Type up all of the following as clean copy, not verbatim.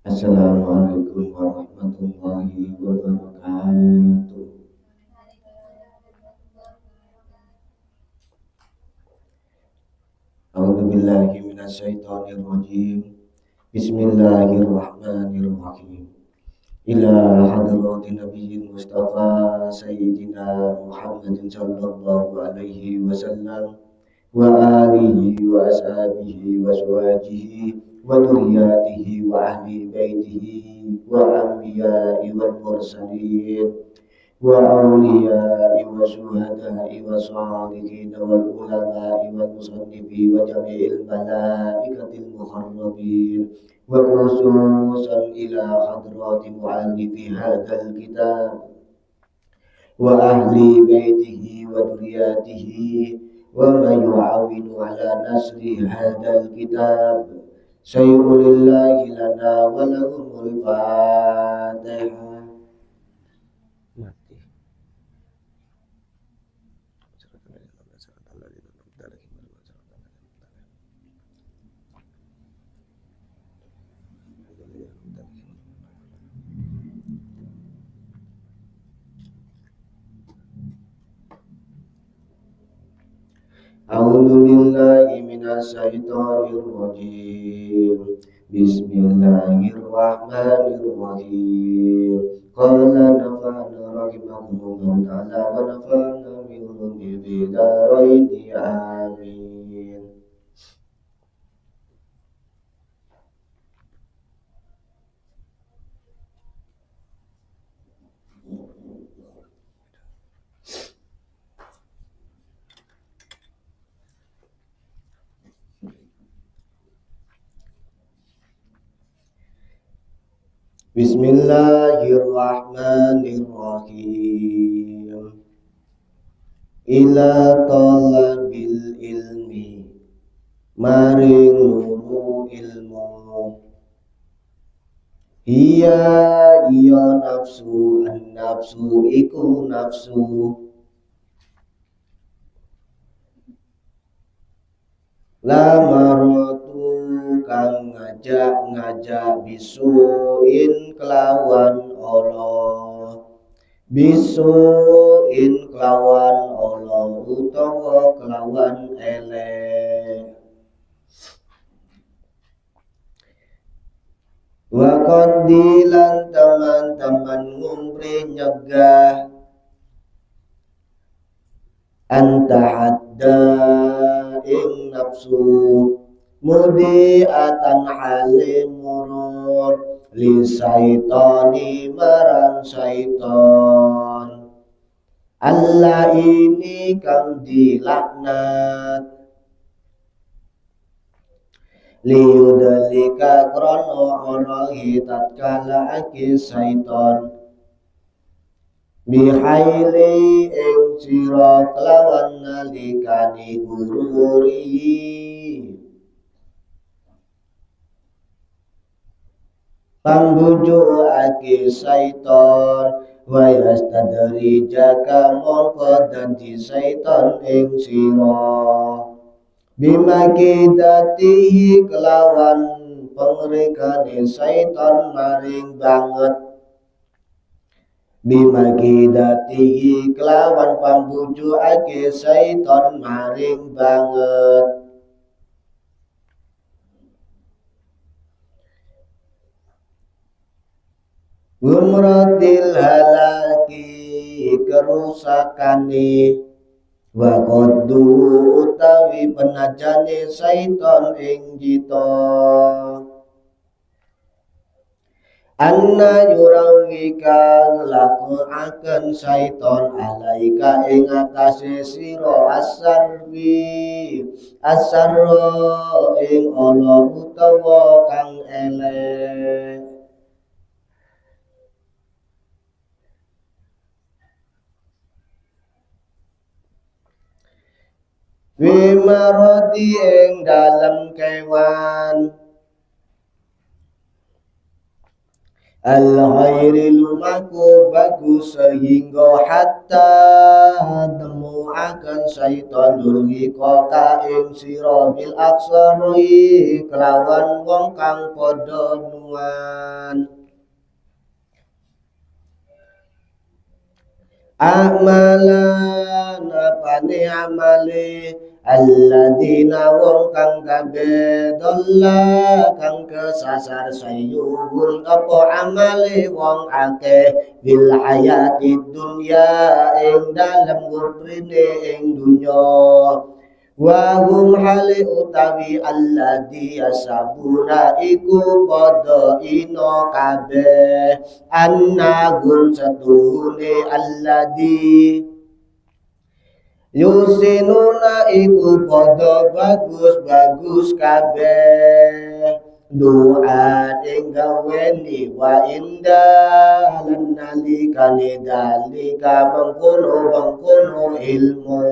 Assalamualaikum warahmatullahi wabarakatuh. A'udzubillahi minasyaitonirrajim. Bismillahirrahmanirrahim. Ila hadratin nabiyyin Mustafa Sayyidina Muhammadin sallallahu alaihi wasallam wa alihi wa ashabihi wa azwajihi wa dzurriyyatihi wa ahli baitihi wa anbiya'i wal mursalin wa awliya'i wa syuhada'i wa shalihin wal ulama'i wal musannifi wa jami'il malaikatil muqarrabin wa khususan ila hadrati mu'allifi hadzal kitab wa ahli baitihi wa dzurriyyatihi wa man yu'awinu ala nasri hadzal kitab sayyulillahi lana wa lahumul fatihah. A'udzu billahi minasyaitonir rajim. Bismillahirrahmanirrahim. Qala nafa'na rahimahullah ta'ala wa nafa'na bi ulumi bidaraini amin. Bismillahirrahmanirrahim. Ila talabil ilmi, maring nuru ilmu. Iya nafsu, an nafsu iku nafsu. Lamaratu kang ngajak bisuin kelawan Allah, bisuin kelawan Allah utawa kelawan elek. Wa qadilan teman-teman ngumpri nyegah anta hadda ing nafsu mudiatan halim murur li saitoni marang saiton. Allah ini kang dilaknat liudalika krono orohi tatkala aki saiton bihaili ing sira kelawan nalikani gururi pambuju aki saiton wa yastadri jaka mongko dadi saiton ing sira bimakidatihi kelawan pengrekane saiton maring banget bimakidatihi kelawan pambujuake saiton maring banget. Gumratil halaki kerusakane wa qaddu utawi penajane saiton ing jita anna yurawika nglakonaken saiton alaika ing atase sira asarra ing ana utawa kang elek. Wimaroti ing dalem kewan al khairi lumaku bagus sehingga hatta temu akan syaitan dulhika ing sira bil aksari kelawan wong kang padha nuan amalan apane amale alladzina wong kang kabeh dolla kang kesasar sayuhun apa amale wong akeh bil hayati dunya ing dalem urine ing dunya wa hum hale utawi alladzi yasabuna iku padha ina kabeh annagum setuhune alladzi yusinuna iku padha bagus-bagus kabeh doa ing gaweni wa indah lan nalikane dalika mengkono ilmu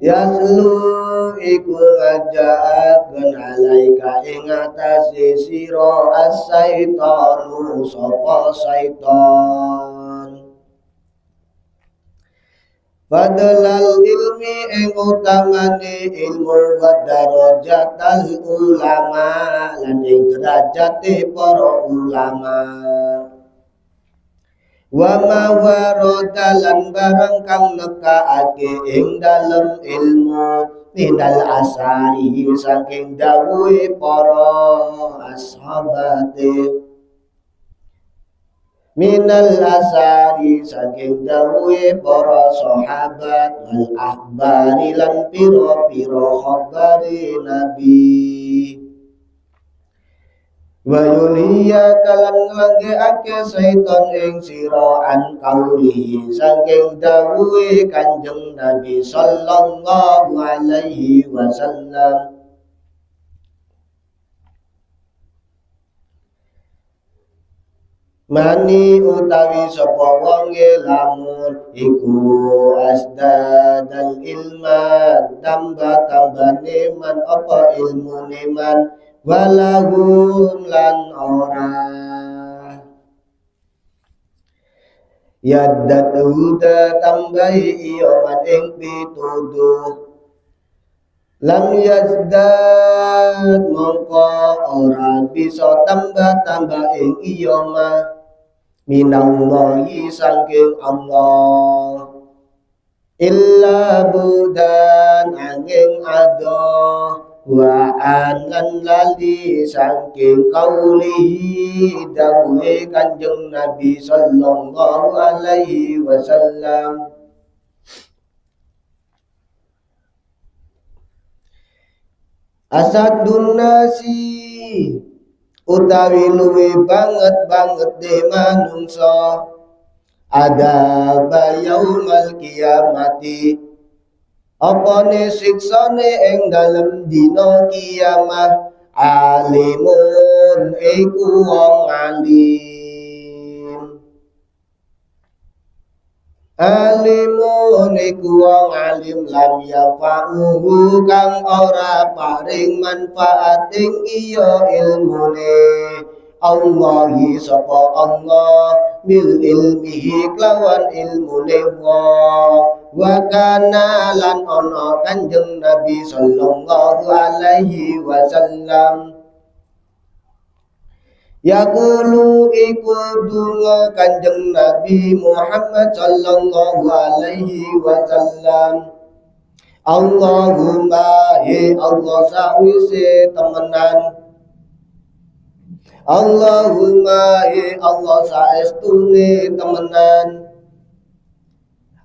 yaslu iku ngajaaken alaika ing atase sira as-syaitanu sapa syaitan Fadlal ilmi ing utamane ilmu wa darajatal ulama lan ing derajate para ulama wa ma waradalan barang kang nekaake ing dalem ilmu minal asari saking dawuhe para ashabate minal asari saking dawuhe para sahabat wal ahbari lan pira-pira khabari nabi wa yuliya kalan nglanggeake syaiton ing sira an kauli saking dawuhe kanjeng Nabi sallallahu alaihi wasallam mani utawi sapa wonge lamun iku asdadal ilman tambah-tambane man apa ilmune man walahum lan ora yaddat huda tambahi iya man ing pituduh lam yazdad mongko ora bisa tambah-tambah ing iya mah minallahi saking Allah illa budan angin adoh wa anan lali saking kaulihi dawuhe kanjeng Nabi sallallahu alaihi wasallam asadun nasi utawi luwe banget de manungsa ada bayaumal kiamati apane siksane ing dalem dina kiamah alimun iku wong alim alimun iku wong alim lam yafa'uhu kang ora paring manfaat ing iya ilmune Allahi sapa Allah bil ilmihi kelawan ilmune wong wa kana lan ana kanjeng Nabi sallallahu alaihi wasallam yaqulu iku dungo kanjeng Nabi Muhammad sallallahu alaihi wasallam Allahumma he Allah sawise temenan Allahumma ya Allah saestune temenan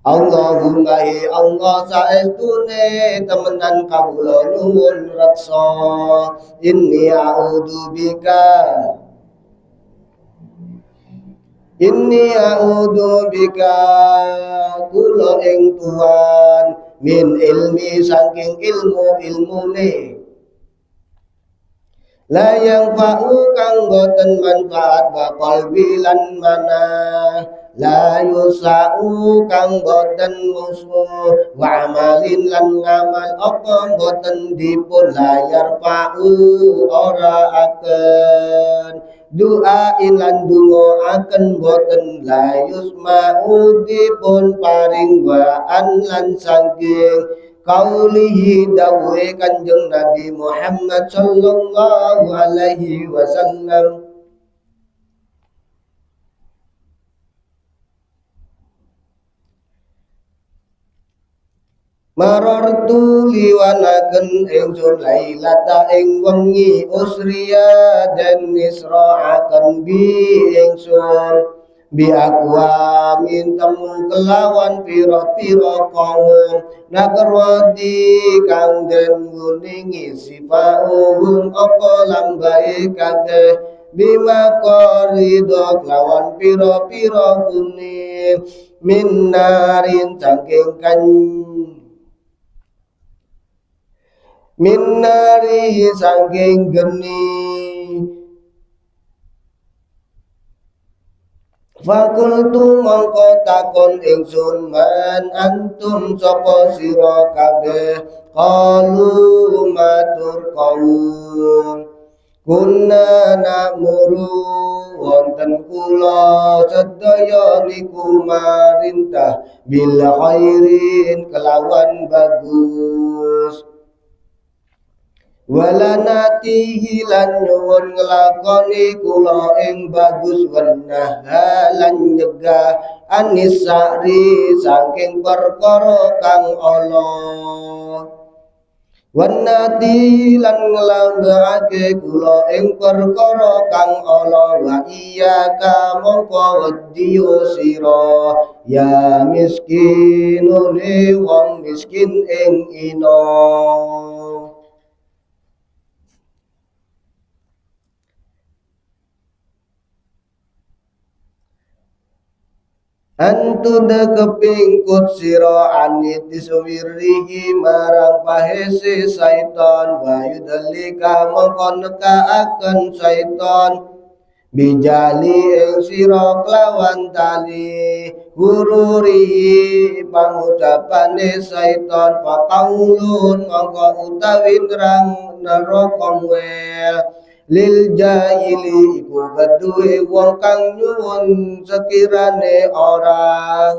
Allahumma ya Allah saestune temenan kawula nuwun reksa inni a'udzu bika kula ing Tuhan min ilmi saking ilmune la yang fa'u kang boten manfaat wa qalbi lan mana la yusa'u kang boten musuh wa amalin lan ngamal apa boten dipun layar fa'u ora akan doa ilan dungo akan boten la yusma'u dipun paring wa'an lan sangking kaulihi dawe kanjeng Nabi Muhammad sallallahu alaihi wasallam marartu liwanaken ingsun lailata ing wengi usriya dan isra'aken bi ingsun bi akwa min temu kelawan pira-pira kaum nagarwadi kang den nguningi sifaun apa lambai kabeh bima qorido kelawan pira-pira kuning min narin saking minari saking geni fakultu mongko takon ingsun man antum sapa sira kabeh qalu matur kaum kunna namuru wonten kula sedaya niku marintah bil khairin kelawan bagus walanatihi lan nyuwun nglakoni kula ing bagus wenah lan nyegah anis sa'ri saking perkara kang ala wanati lan nglambake kula ing perkara kang ala wa iyyaka mongko wedi sira ya miskinun wong miskin ing ina Antuna kepingkut sira anit disuwirihi marang pahese syaitan wa yudallika mongko nekaaken syaitan bijali ing sira kelawan tali hururi pangucapane syaitan faqaulun mongko utawi nerang neraka wel lil jahili iku keduwe wong kang nyuwun sekirane ora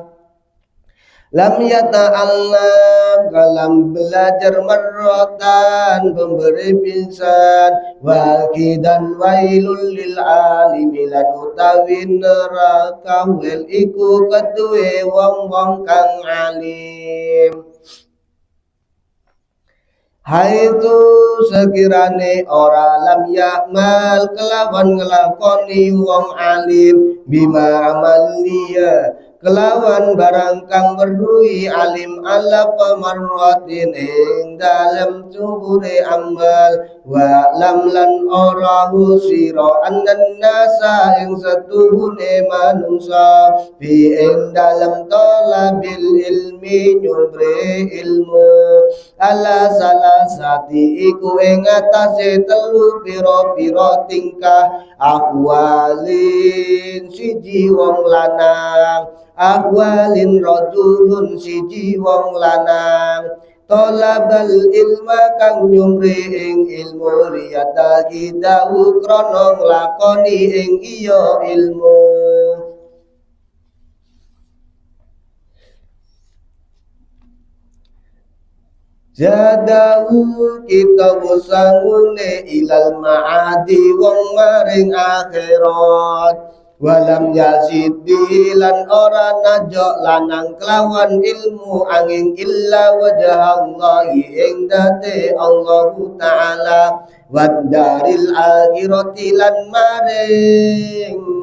lam yata'allam kalam belajar marratan pemberi pinsan wakidan wailul lil alimi lan utawi neraka wel iku keduwe wong-wong kang alim Haitu sekirane ora lam yakmal kelawan ngelakoni wong alim bima amalia kelawan barang kang berdui alim ala pamarwatin ing dalam subure amal wa lam lan ora husira annan nasa ing setuhune manungsa fi ing dalam talabil ilmi nyumbre ilmu ala salasati iku ing atase telu pira-pira tingkah ahwalin siji wong lanang ahwalin rajulun siji wong lanang tolabal ilma kang nyumri ing ilmu riyata hidawu krana nglakoni ing iya ilmu jadawu kita busangune ilal ma'adi wong maring akhirat walam yazid bilan ora najok lanang kelawan ilmu angin illa wajah Allah ing date Allah Ta'ala wadaril akhirati lan maring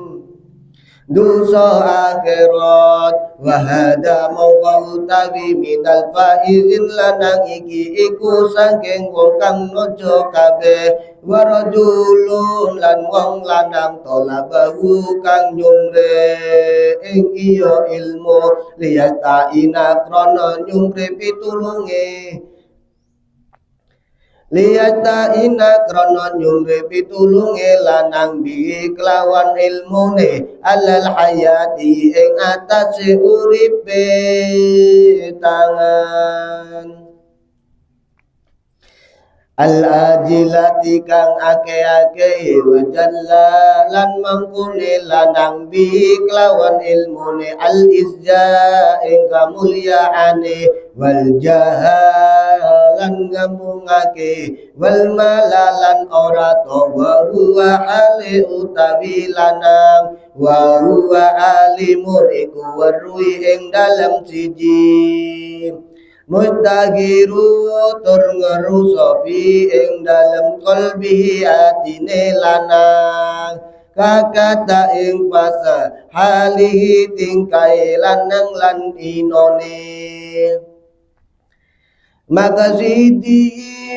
dosa akhirat wahada mongko utawi minal faizin lanang iki iku saking wong kang nojo kabeh warajulun lan wong lanang tolabahu kang nyumre ing iya ilmu liyata ina krana nyumre pitulunge liyata ina krono nyumre pitulunge lanang bi kelawan ilmune alal hayati ing atase uripe tangan al-ajilati kang ake-ake wa jallalan mangkune lanang bi kelawan ilmune al-izza ing kamulyaane wal jahalan ngambungake wal malalan ora to wa huwa ali utawi lanang wa huwa alimun iku weruhi ing dalam siji mustagiru tur ngeruso fi ing dalem qalbihi atine lanang kakata ing fasa halihi tingkai lanang lan inone maka sidi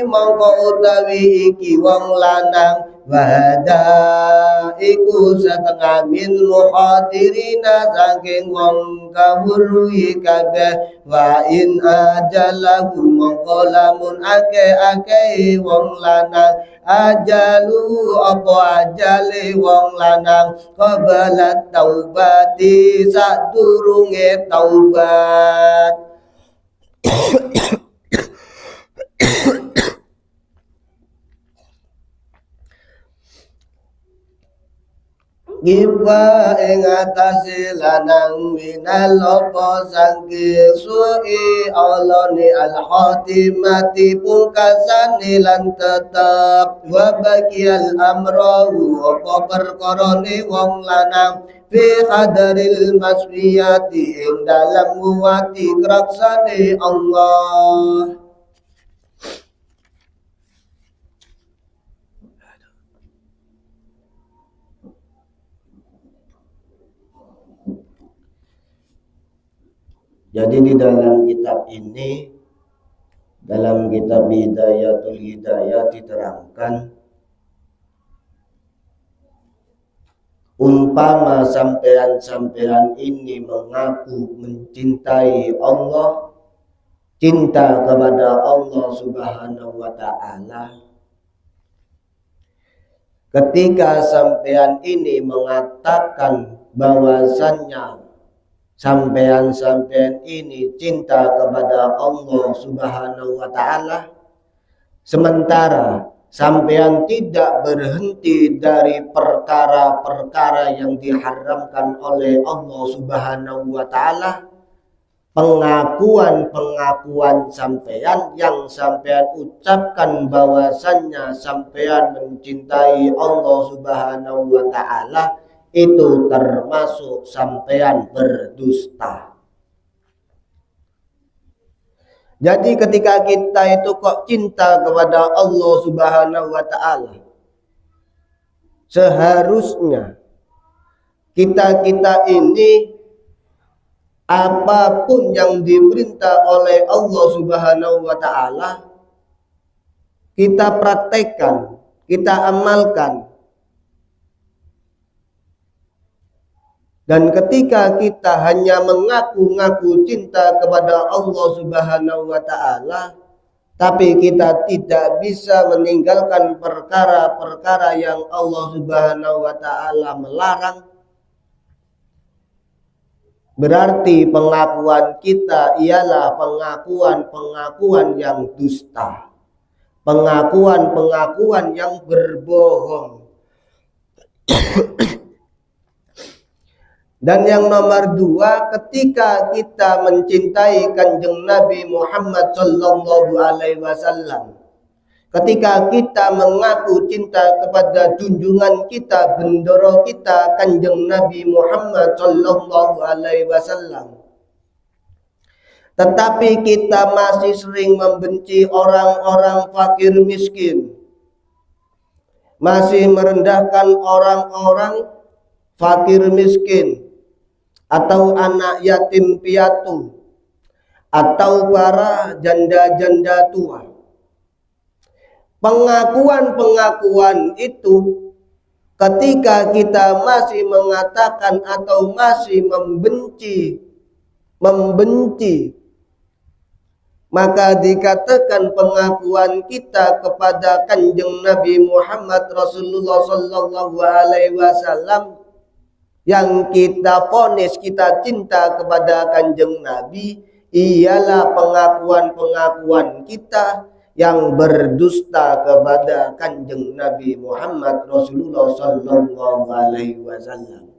mongko utawi iki wong lanang wahada iku setengah min muhadirina saking wong kawruhi kabeh wa in ajalahu mongko lamun ake wong lanang ajalu apa ajale wong lanang qabala taubati sadurunge taubat Giba ing atase lanang minal apa sangking su'i alani al-hatimati pungkasane lan tetep wa bakiyal amrahu apa perkarane wong lanang fi hadaril maswiyati ing dalam muwati kraksane Allah Jadi di dalam kitab ini, dalam kitab Hidayatul Hidayah diterangkan umpama sampean-sampean ini mengaku mencintai Allah, cinta kepada Allah Subhanahu wa Ta'ala. Ketika sampean ini mengatakan bahwasannya sampean ini cinta kepada Allah Subhanahu wa Ta'ala, sementara sampean tidak berhenti dari perkara-perkara yang diharamkan oleh Allah Subhanahu wa Ta'ala, pengakuan sampean yang sampean ucapkan bahwasannya sampean mencintai Allah Subhanahu wa Ta'ala itu termasuk sampean berdusta. Jadi ketika kita itu kok cinta kepada Allah Subhanahu wa Ta'ala, seharusnya kita ini apapun yang diperintah oleh Allah Subhanahu wa Ta'ala kita praktekkan, kita amalkan. Dan ketika kita hanya mengaku-ngaku cinta kepada Allah Subhanahu wa Ta'ala, tapi kita tidak bisa meninggalkan perkara-perkara yang Allah Subhanahu wa Ta'ala melarang, berarti pengakuan kita ialah pengakuan yang dusta, pengakuan yang berbohong. Dan yang nomor dua, ketika kita mencintai Kanjeng Nabi Muhammad sallallahu alaihi wasallam, ketika kita mengaku cinta kepada junjungan kita, bendoro kita, Kanjeng Nabi Muhammad sallallahu alaihi wasallam, tetapi kita masih sering membenci orang-orang fakir miskin, masih merendahkan orang-orang fakir miskin, atau anak yatim piatu, atau para janda-janda tua. Pengakuan itu ketika kita masih mengatakan atau masih membenci Maka dikatakan pengakuan kita kepada Kanjeng Nabi Muhammad Rasulullah Sallallahu Alaihi Wasallam, yang kita vonis kita cinta kepada Kanjeng Nabi, ialah pengakuan-pengakuan kita yang berdusta kepada Kanjeng Nabi Muhammad Rasulullah Sallallahu Alaihi Wasallam.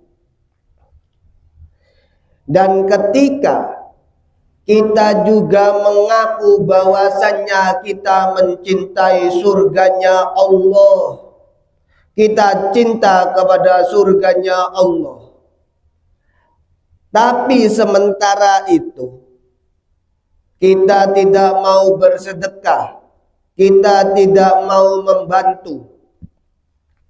Dan ketika kita juga mengaku bahwasannya kita mencintai surganya Allah, kita cinta kepada surganya Allah, tapi sementara itu kita tidak mau bersedekah, kita tidak mau membantu,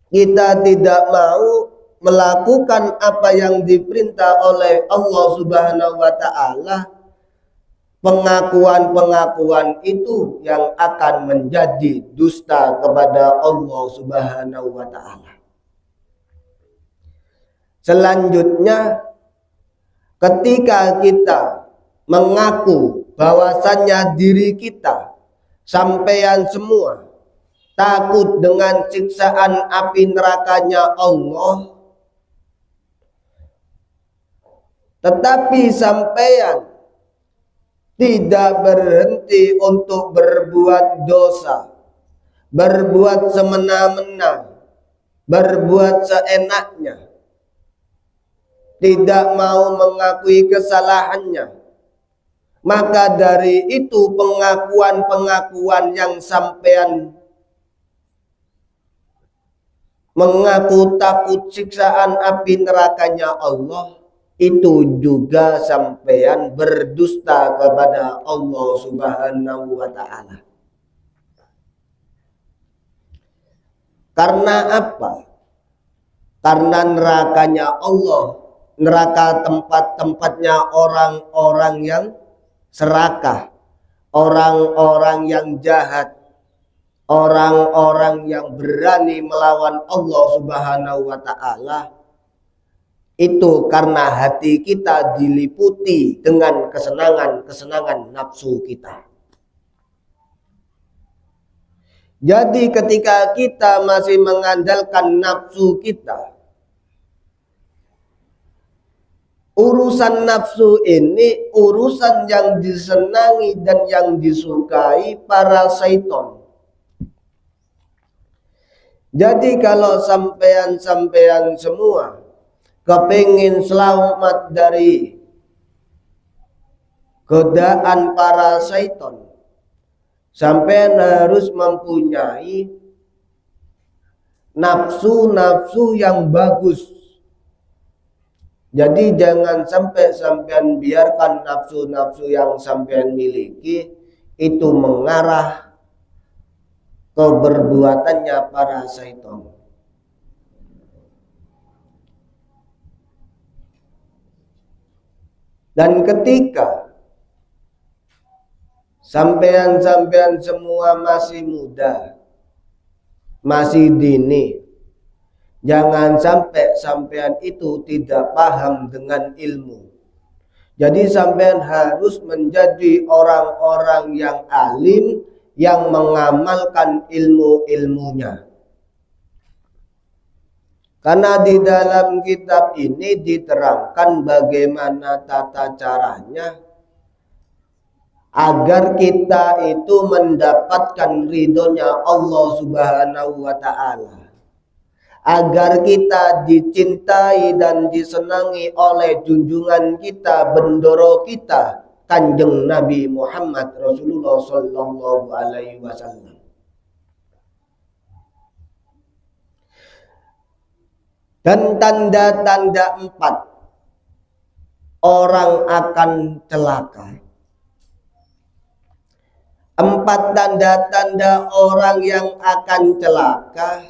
kita tidak mau melakukan apa yang diperintah oleh Allah Subhanahu wa Ta'ala, pengakuan-pengakuan itu yang akan menjadi dusta kepada Allah Subhanahu wa Ta'ala. Selanjutnya, ketika kita mengaku bahwasannya diri kita, sampeyan semua, takut dengan siksaan api nerakanya Allah, tetapi sampeyan tidak berhenti untuk berbuat dosa, berbuat semena-mena, berbuat seenaknya, tidak mau mengakui kesalahannya, maka dari itu pengakuan-pengakuan yang sampean mengaku takut siksaan api nerakanya Allah, itu juga sampean berdusta kepada Allah Subhanahu wa Ta'ala. Karena apa? Karena nerakanya Allah, neraka tempat-tempatnya orang-orang yang serakah, orang-orang yang jahat, orang-orang yang berani melawan Allah Subhanahu wa Ta'ala. Itu karena hati kita diliputi dengan kesenangan-kesenangan nafsu kita. Jadi ketika kita masih mengandalkan nafsu kita, urusan nafsu ini urusan yang disenangi dan yang disukai para syaitan. Jadi kalau sampean semua kepingin selamat dari godaan para syaitan, sampean harus mempunyai nafsu-nafsu yang bagus. Jadi jangan sampai sampean biarkan nafsu-nafsu yang sampean miliki itu mengarah ke perbuatannya para syaitan. Dan ketika sampean semua masih muda, masih dini, jangan sampai sampean itu tidak paham dengan ilmu. Jadi sampean harus menjadi orang-orang yang alim, yang mengamalkan ilmu-ilmunya. Karena di dalam kitab ini diterangkan bagaimana tata caranya agar kita itu mendapatkan ridhonya Allah Subhanahu wa Ta'ala, agar kita dicintai dan disenangi oleh junjungan kita, bendoro kita, Kanjeng Nabi Muhammad Rasulullah Sallallahu Alaihi Wasallam. Dan tanda-tanda 4 orang akan celaka. 4 tanda-tanda orang yang akan celaka.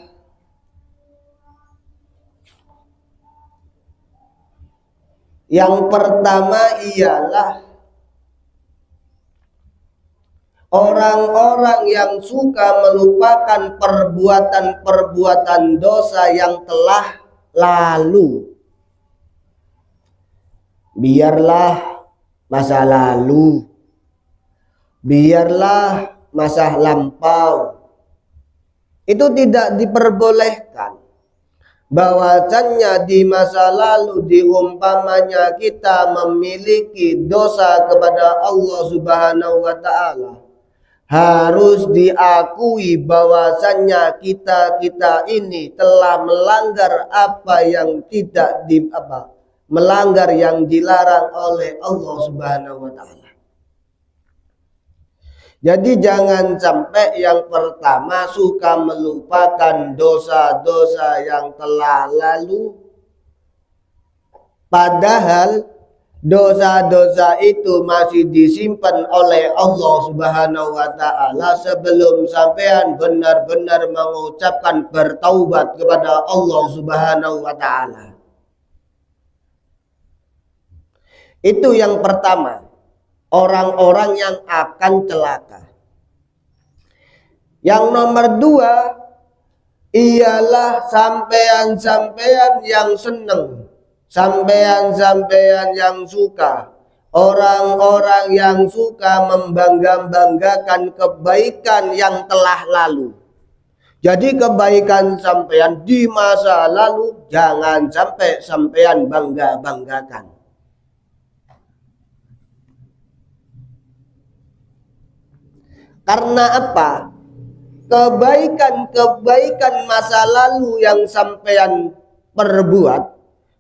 Yang pertama ialah orang-orang yang suka melupakan perbuatan-perbuatan dosa yang telah lalu. Biarlah masa lalu, biarlah masa lampau. Itu tidak diperbolehkan. Bahwasannya di masa lalu diumpamanya kita memiliki dosa kepada Allah Subhanahu wa taala, harus diakui bahwasannya kita ini telah melanggar apa yang tidak melanggar yang dilarang oleh Allah Subhanahu wa taala. Jadi jangan sampai yang pertama suka melupakan dosa-dosa yang telah lalu, padahal dosa-dosa itu masih disimpan oleh Allah Subhanahu wa taala sebelum sampean benar-benar mengucapkan bertaubat kepada Allah Subhanahu wa taala. Itu yang pertama, orang-orang yang akan celaka. Yang nomor dua ialah sampean-sampean yang senang, sampean-sampean yang suka, orang-orang yang suka membangga-banggakan kebaikan yang telah lalu. Jadi kebaikan sampean di masa lalu jangan sampai sampean bangga-banggakan. Karena apa? Kebaikan-kebaikan masa lalu yang sampean perbuat,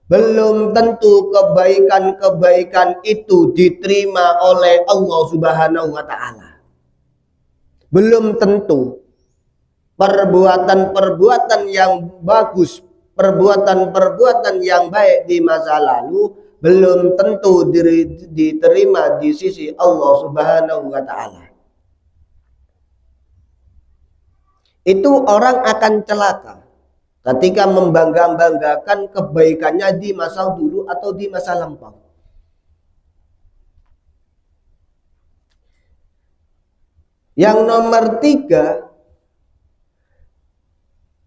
belum tentu kebaikan-kebaikan itu diterima oleh Allah Subhanahu wa taala. Belum tentu. Perbuatan-perbuatan yang bagus, perbuatan-perbuatan yang baik di masa lalu belum tentu diterima di sisi Allah Subhanahu wa taala. Itu orang akan celaka ketika membangga-banggakan kebaikannya di masa dulu atau di masa lampau. Yang nomor tiga,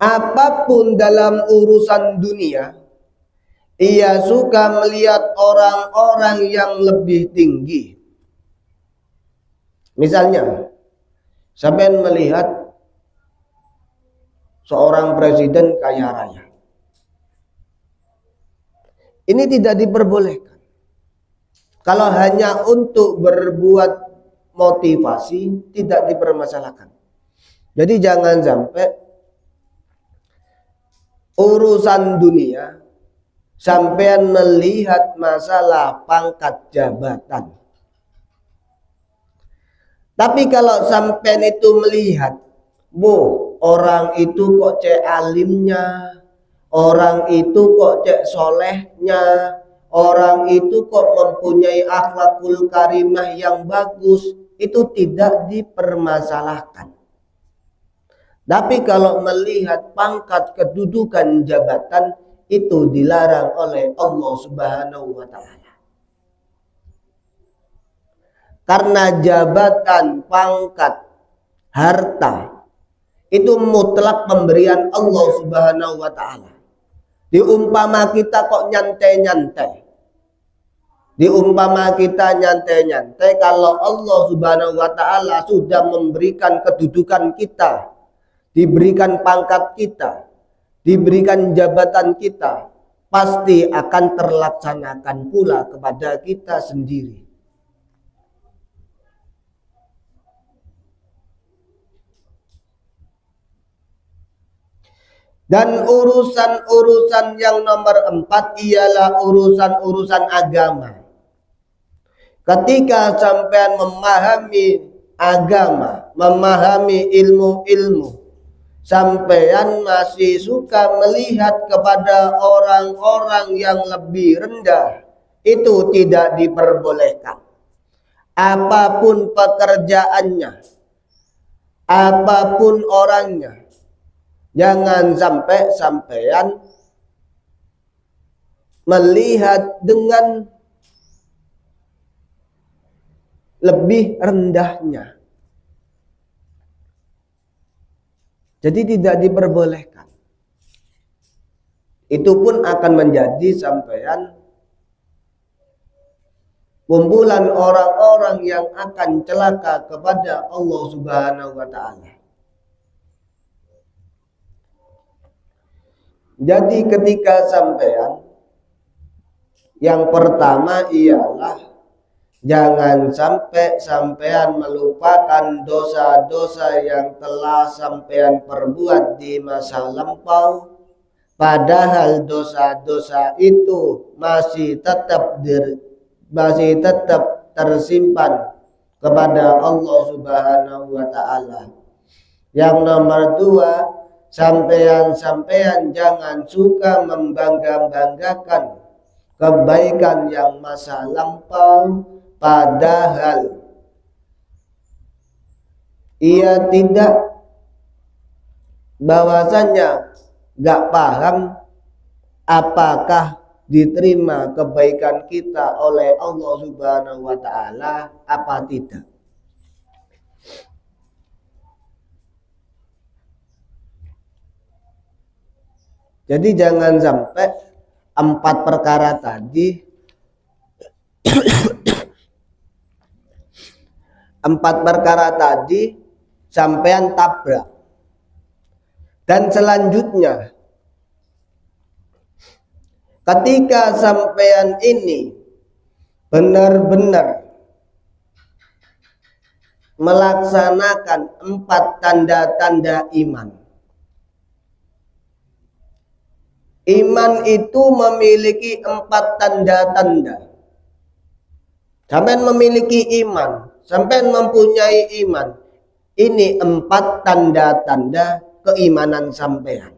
apapun dalam urusan dunia, ia suka melihat orang-orang yang lebih tinggi. Misalnya, sampai melihat seorang presiden kaya raya. Ini tidak diperbolehkan. Kalau hanya untuk berbuat motivasi, tidak dipermasalahkan. Jadi jangan sampai urusan dunia sampean melihat masalah pangkat jabatan. Tapi kalau sampean itu melihat, orang itu kok cek alimnya, orang itu kok cek solehnya, orang itu kok mempunyai akhlakul karimah yang bagus, itu tidak dipermasalahkan. Tapi kalau melihat pangkat kedudukan jabatan, itu dilarang oleh Allah Subhanahu wa taala. Karena jabatan, pangkat, harta itu mutlak pemberian Allah Subhanahu wa taala. Diumpama kita kok nyantai-nyantai. Diumpama kita nyantai-nyantai, kalau Allah Subhanahu wa taala sudah memberikan kedudukan kita, diberikan pangkat kita, diberikan jabatan kita, pasti akan terlaksanakan pula kepada kita sendiri. Dan urusan-urusan yang nomor 4 ialah urusan-urusan agama. Ketika sampean memahami agama, memahami ilmu-ilmu, sampean masih suka melihat kepada orang-orang yang lebih rendah, itu tidak diperbolehkan. Apapun pekerjaannya, apapun orangnya, jangan sampai sampean melihat dengan lebih rendahnya. Jadi tidak diperbolehkan. Itu pun akan menjadi sampean kumpulan orang-orang yang akan celaka kepada Allah Subhanahu wa taala. Jadi ketika sampean, yang pertama ialah jangan sampai sampean melupakan dosa-dosa yang telah sampean perbuat di masa lampau, padahal dosa-dosa itu masih tetap tersimpan kepada Allah Subhanahu wa taala. Yang nomor dua, sampean jangan suka membangga-banggakan kebaikan yang masa lampau, padahal ia tidak, bahwasanya gak paham apakah diterima kebaikan kita oleh Allah Subhanahu wa taala apa tidak. Jadi jangan sampai empat perkara tadi sampean tabrak. Dan selanjutnya, ketika sampean ini benar-benar melaksanakan 4 tanda-tanda iman. Iman itu memiliki 4 tanda-tanda. Sampean memiliki iman, sampean mempunyai iman. Ini 4 tanda-tanda keimanan sampean.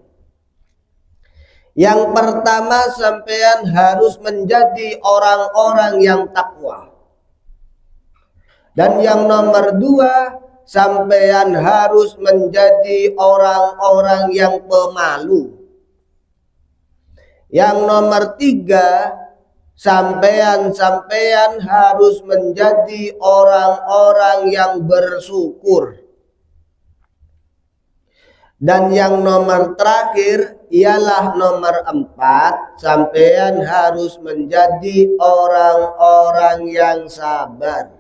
Yang pertama, sampean harus menjadi orang-orang yang takwa. Dan yang nomor 2, sampean harus menjadi orang-orang yang pemalu. Yang nomor 3, sampean harus menjadi orang-orang yang bersyukur. Dan yang nomor terakhir ialah nomor 4, sampean harus menjadi orang-orang yang sabar.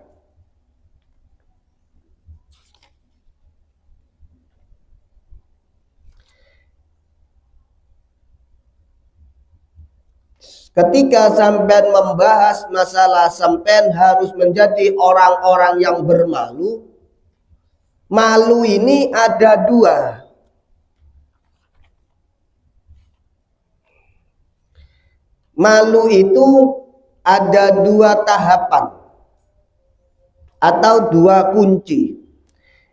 Ketika sampean membahas masalah sampean harus menjadi orang-orang yang bermalu, malu ini ada 2. Malu itu ada 2 tahapan atau 2 kunci.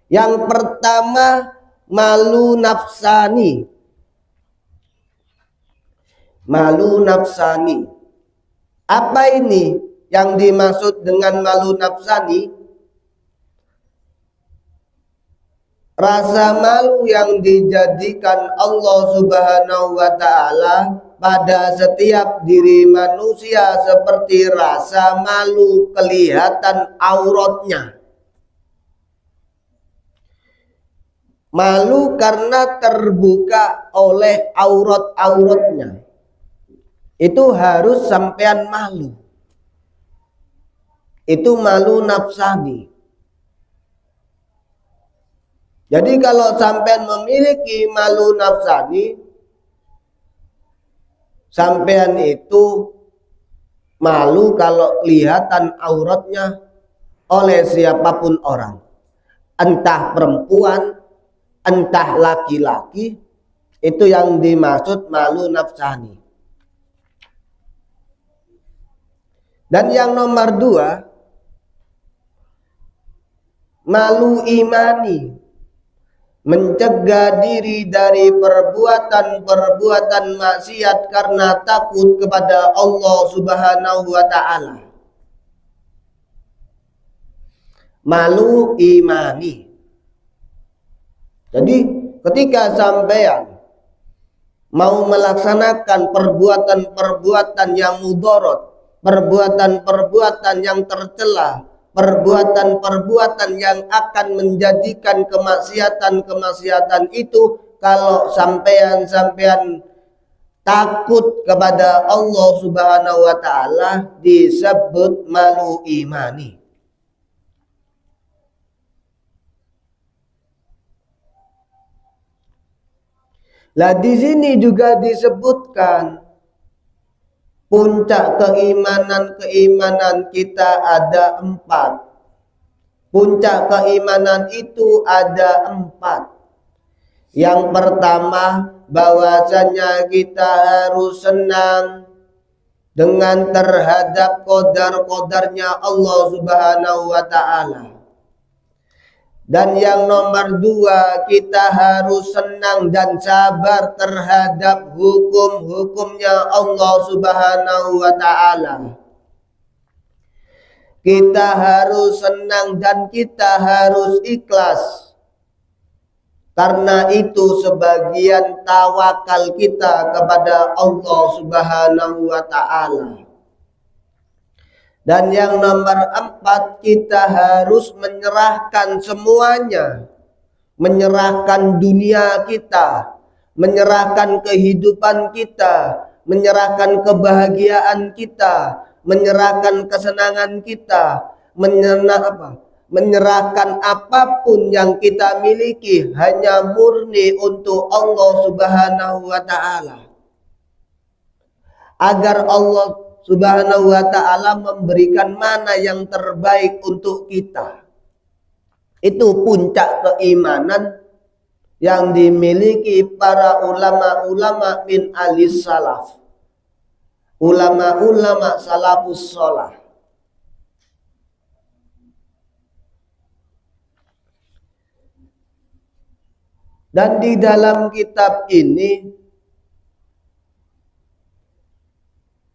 Yang pertama, malu nafsani. Malu nafsani. Apa ini yang dimaksud dengan malu nafsani? Rasa malu yang dijadikan Allah Subhanahu wa taala pada setiap diri manusia, seperti rasa malu kelihatan auratnya. Malu karena terbuka oleh aurat-auratnya. Itu harus sampean malu. Itu malu nafsani. Jadi kalau sampean memiliki malu nafsani, sampean itu malu kalau kelihatan auratnya oleh siapapun orang. Entah perempuan, entah laki-laki, itu yang dimaksud malu nafsani. Dan yang nomor 2, malu imani, mencegah diri dari perbuatan-perbuatan maksiat karena takut kepada Allah Subhanahu wa taala. Malu imani. Jadi ketika sampean mau melaksanakan perbuatan-perbuatan yang mudarat, perbuatan-perbuatan yang tercela, perbuatan-perbuatan yang akan menjadikan kemaksiatan-kemaksiatan itu, kalau sampean takut kepada Allah Subhanahu wa taala disebut malu imani. Lah di sini juga disebutkan puncak keimanan kita ada 4. Puncak keimanan itu ada 4. Yang pertama, bahwasanya kita harus senang dengan terhadap qadar-qadarnya Allah Subhanahu wa taala. Dan yang nomor 2, kita harus senang dan sabar terhadap hukum-hukumnya Allah Subhanahu wa taala. Kita harus senang dan kita harus ikhlas. Karena itu sebagian tawakal kita kepada Allah Subhanahu wa taala. Dan yang nomor 4, kita harus menyerahkan semuanya. Menyerahkan dunia kita, menyerahkan kehidupan kita, menyerahkan kebahagiaan kita, menyerahkan kesenangan kita, menyerahkan apapun yang kita miliki hanya murni untuk Allah Subhanahu wa taala. Agar Allah Subhanahu wa ta'ala memberikan mana yang terbaik untuk kita. Itu puncak keimanan yang dimiliki para ulama-ulama min alis salaf. Ulama-ulama salafus sholah. Dan di dalam kitab ini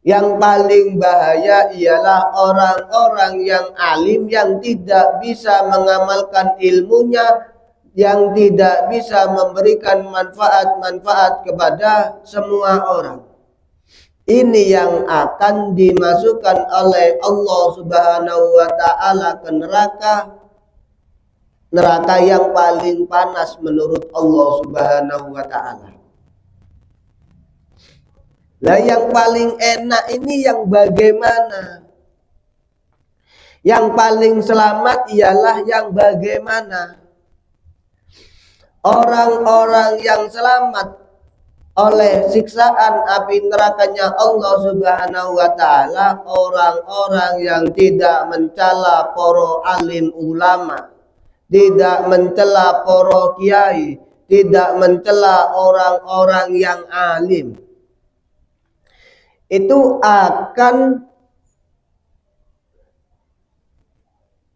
yang paling bahaya ialah orang-orang yang alim yang tidak bisa mengamalkan ilmunya, yang tidak bisa memberikan manfaat-manfaat kepada semua orang. Ini yang akan dimasukkan oleh Allah Subhanahu wa taala ke neraka yang paling panas menurut Allah Subhanahu wa taala. Lah yang paling enak ini yang bagaimana? Yang paling selamat ialah yang bagaimana? Orang-orang yang selamat oleh siksaan api nerakanya Allah Subhanahu wa taala, orang-orang yang tidak mencela para alim ulama, tidak mencela para kiai, tidak mencela orang-orang yang alim. Itu akan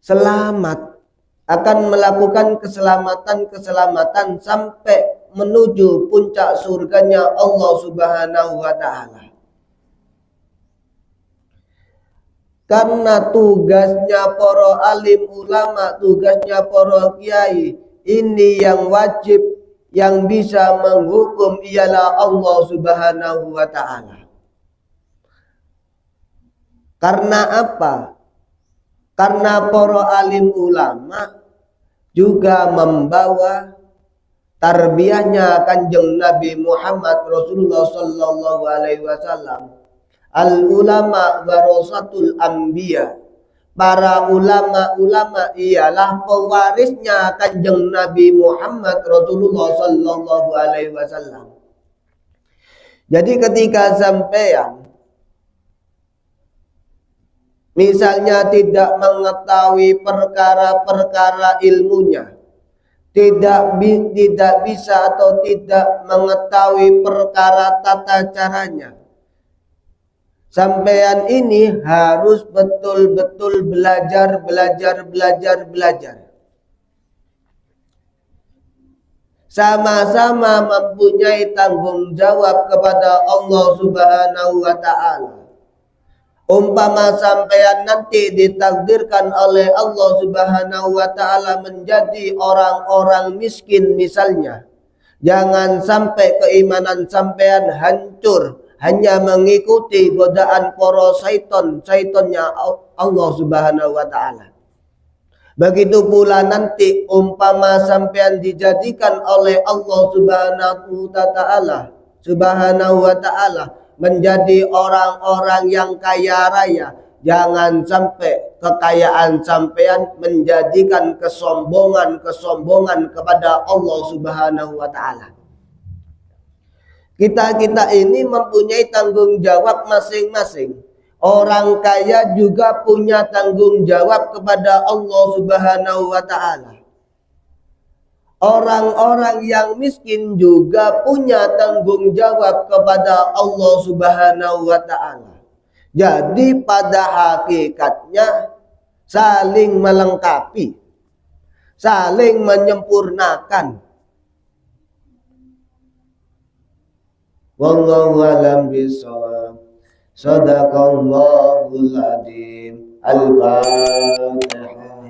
selamat, akan melakukan keselamatan sampai menuju puncak surganya Allah Subhanahu wa taala. Karena tugasnya para alim ulama, tugasnya para kiai, ini yang wajib, yang bisa menghukum ialah Allah Subhanahu wa taala. Karena apa? Karena para alim ulama juga membawa tarbiyahnya Kanjeng Nabi Muhammad Rasulullah sallallahu alaihi wasallam. Al ulama warasatul anbiya. Para ulama-ulama ialah pewarisnya Kanjeng Nabi Muhammad Rasulullah sallallahu alaihi wasallam. Jadi ketika sampean misalnya tidak mengetahui perkara-perkara ilmunya, tidak bisa atau tidak mengetahui perkara tata caranya, sampean ini harus betul-betul belajar. Sama-sama mempunyai tanggung jawab kepada Allah Subhanahu wa ta'ala. Umpama sampean nanti ditakdirkan oleh Allah Subhanahu wa ta'ala menjadi orang-orang miskin misalnya, jangan sampai keimanan sampean hancur hanya mengikuti godaan para syaitonnya Allah Subhanahu wa ta'ala. Begitu pula nanti umpama sampean dijadikan oleh Allah Subhanahu wa ta'ala Subhanahu wa ta'ala, menjadi orang-orang yang kaya raya. Jangan sampai kekayaan sampean menjadikan kesombongan kepada Allah Subhanahu wa ta'ala. Kita ini mempunyai tanggung jawab masing-masing. Orang kaya juga punya tanggung jawab kepada Allah Subhanahu wa ta'ala. Orang-orang yang miskin juga punya tanggung jawab kepada Allah Subhanahu wa ta'ala. Jadi pada hakikatnya saling melengkapi, saling menyempurnakan. Wallahu a'lam bishawab. Shadaqallahul adzim. Al-Fatihah.